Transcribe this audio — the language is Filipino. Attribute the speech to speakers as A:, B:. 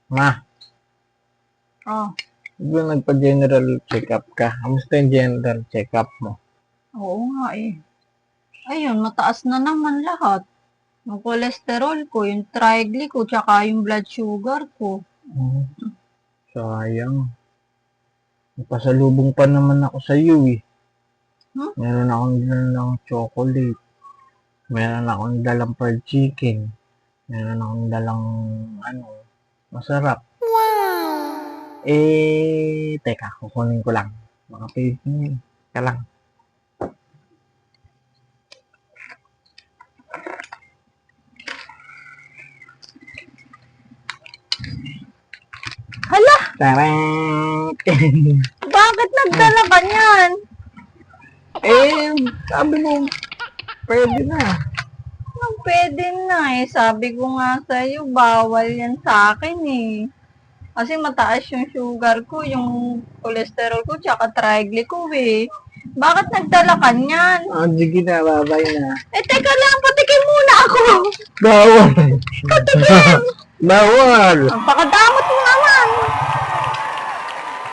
A: Ma,
B: Oh,
A: di ba nagpa-general check-up ka? Kamusta yung general check-up mo?
B: oo nga eh. Ayun, mataas na naman lahat. Yung cholesterol ko, yung trigly ko, tsaka yung blood sugar ko.
A: Sayang. Napasalubong pa naman ako sa iyo eh.
B: Hmm?
A: Meron akong dalang chocolate. Meron akong dalang fried chicken. Meron akong dalang masarap. Teka, kukunin ko lang. Baka pwede ka lang.
B: Hala,
A: Tarang!
B: bakit nagdala ka niyan?
A: Sabi mo, pwede na.
B: Pwede na eh. Sabi ko nga sa'yo, bawal yan sa akin eh. Kasi mataas yung sugar ko, yung cholesterol ko, tsaka trigly ko eh. Bakit nagdala ka niyan?
A: Sige na, babay na.
B: Teka lang, patikim muna ako.
A: Bawal! Bawal!
B: Napakadami